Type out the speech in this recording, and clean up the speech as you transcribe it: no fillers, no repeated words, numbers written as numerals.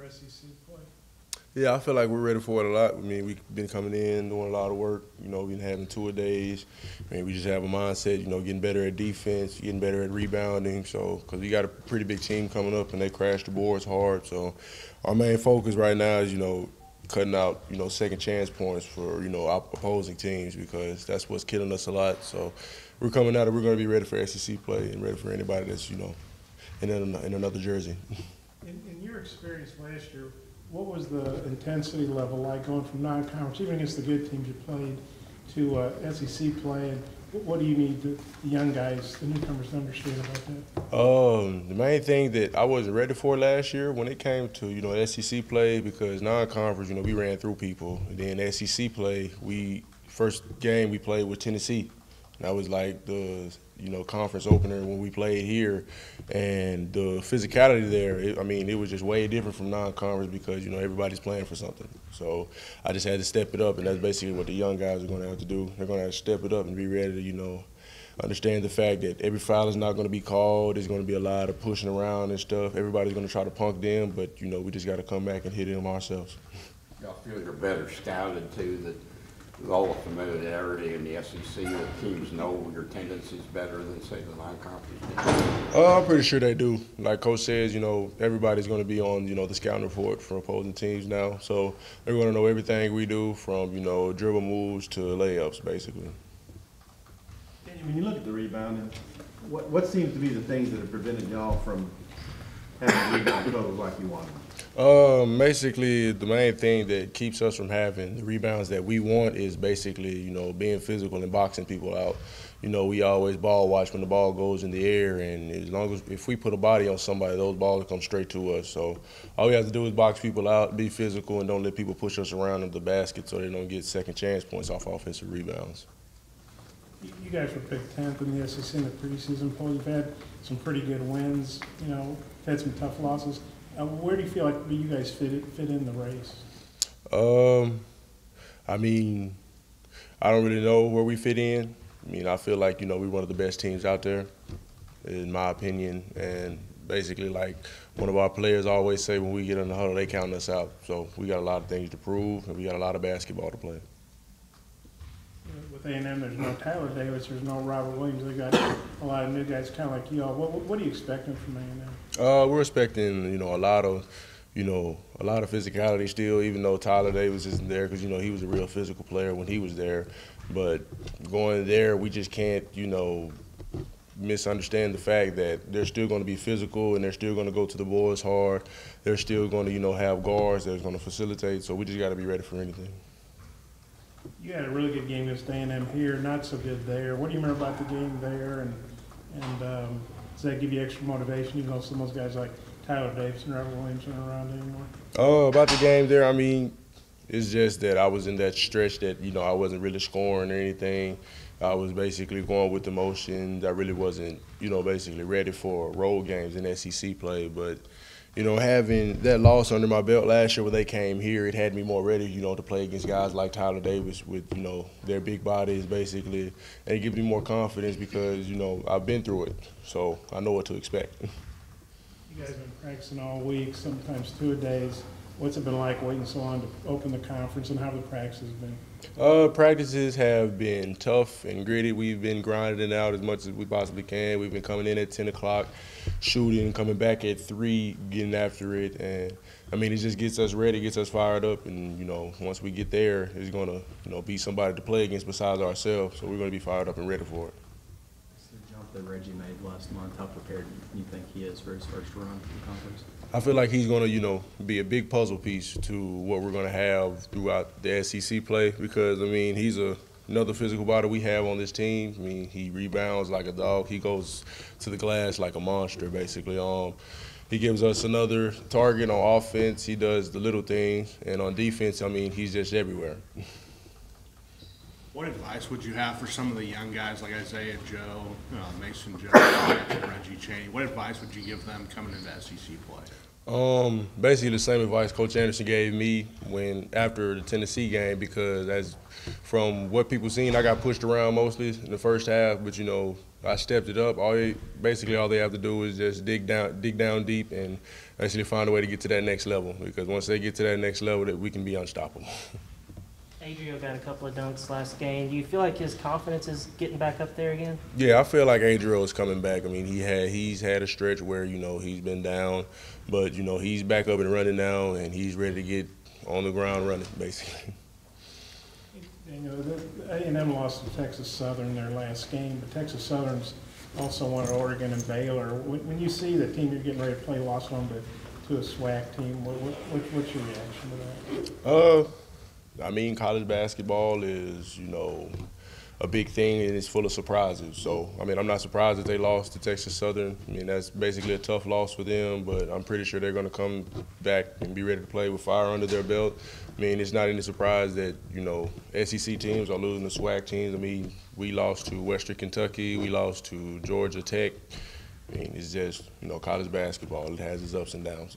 SEC play? Yeah, I feel like we're ready for it a lot. I mean, we've been coming in, doing a lot of work. You know, we've been having tour-days. I mean, we just have a mindset, you know, getting better at defense, getting better at rebounding. So, because we got a pretty big team coming up and they crash the boards hard. So, our main focus right now is, you know, cutting out, you know, second chance points for, you know, opposing teams because that's what's killing us a lot. So, we're coming out and we're going to be ready for SEC play and ready for anybody that's, you know, in another jersey. In your experience last year, what was the intensity level like going from non-conference, even against the good teams you played, to SEC play? And what do you need the young guys, the newcomers, to understand about that? The main thing that I wasn't ready for last year when it came to, you know, SEC play, because non-conference, you know, we ran through people. And then SEC play, first game we played with Tennessee. That was like the, you know, conference opener when we played here. And the physicality there, it was just way different from non-conference because, you know, everybody's playing for something. So I just had to step it up, and that's basically what the young guys are going to have to do. They're going to have to step it up and be ready to, you know, understand the fact that every foul is not going to be called. There's going to be a lot of pushing around and stuff. Everybody's going to try to punk them, but, you know, we just got to come back and hit them ourselves. Y'all feel you're better scouted, too, that with all the familiarity in the SEC, the teams know your tendencies better than, say, the non-conference teams? I'm pretty sure they do. Like Coach says, you know, everybody's going to be on, you know, the scouting report for opposing teams now. So they're going to know everything we do from, you know, dribble moves to layups, basically. Daniel, when you look at the rebounding, what seems to be the things that have prevented y'all from having rebound totals like you want? Basically, the main thing that keeps us from having the rebounds that we want is basically, you know, being physical and boxing people out. You know, we always ball watch when the ball goes in the air, and as long as if we put a body on somebody, those balls come straight to us. So all we have to do is box people out, be physical, and don't let people push us around in the basket so they don't get second chance points off offensive rebounds. You guys were picked 10th in the SEC in the preseason poll. You've had some pretty good wins, you know, had some tough losses. Where do you feel like you guys fit in the race? I mean, I don't really know where we fit in. I mean, I feel like, you know, we're one of the best teams out there, in my opinion. And basically, like one of our players always say, when we get in the huddle, they count us out. So we got a lot of things to prove, and we got a lot of basketball to play. With A&M, there's no Tyler Davis, there's no Robert Williams. They got a lot of new guys, kind of like you all. What are you expecting from A&M? We're expecting, you know, a lot of physicality still, even though Tyler Davis isn't there, because, you know, he was a real physical player when he was there. But going there, we just can't, you know, misunderstand the fact that they're still going to be physical and they're still going to go to the boards hard. They're still going to, you know, have guards that's going to facilitate. So we just got to be ready for anything. You had a really good game against A&M here, not so good there. What do you remember about the game there, and does that give you extra motivation, even though some of those guys like Tyler Davis and Robert Williams aren't around anymore? About the game there, I mean, it's just that I was in that stretch that, you know, I wasn't really scoring or anything. I was basically going with the motions. I really wasn't, you know, basically ready for road games in SEC play, but you know, having that loss under my belt last year when they came here, it had me more ready, you know, to play against guys like Tyler Davis with, you know, their big bodies basically. And it gives me more confidence because, you know, I've been through it, so I know what to expect. You guys have been practicing all week, sometimes 2 days. What's it been like waiting so long to open the conference, and how have the practices been? Practices have been tough and gritty. We've been grinding it out as much as we possibly can. We've been coming in at 10 o'clock, shooting, coming back at 3, getting after it. And, I mean, it just gets us ready, gets us fired up. And, you know, once we get there, it's going to, you know, be somebody to play against besides ourselves. So we're going to be fired up and ready for it. The jump that Reggie made last month, how prepared do you think he is for his first run for the conference? I feel like he's going to, you know, be a big puzzle piece to what we're going to have throughout the SEC play because, I mean, he's another physical body we have on this team. I mean, he rebounds like a dog. He goes to the glass like a monster, basically. He gives us another target on offense. He does the little things. And on defense, I mean, he's just everywhere. What advice would you have for some of the young guys like Isaiah Joe, Mason Joe, Reggie Chaney? What advice would you give them coming into SEC play? Basically the same advice Coach Anderson gave me after the Tennessee game because from what people seen, I got pushed around mostly in the first half, but you know, I stepped it up. Basically all they have to do is just dig down deep and actually find a way to get to that next level. Because once they get to that next level, that we can be unstoppable. Adriel got a couple of dunks last game. Do you feel like his confidence is getting back up there again? Yeah, I feel like Adriel is coming back. I mean, he's had a stretch where, you know, he's been down, but, you know, he's back up and running now, and he's ready to get on the ground running, basically. You know, the A&M lost to Texas Southern their last game, but Texas Southern's also won at Oregon and Baylor. When you see the team you're getting ready to play lost on to a SWAC team, what's your reaction to that? I mean, college basketball is, you know, a big thing, and it's full of surprises. So, I mean, I'm not surprised that they lost to Texas Southern. I mean, that's basically a tough loss for them, but I'm pretty sure they're going to come back and be ready to play with fire under their belt. I mean, it's not any surprise that, you know, SEC teams are losing to SWAC teams. I mean, we lost to Western Kentucky. We lost to Georgia Tech. I mean, it's just, you know, college basketball. It has its ups and downs.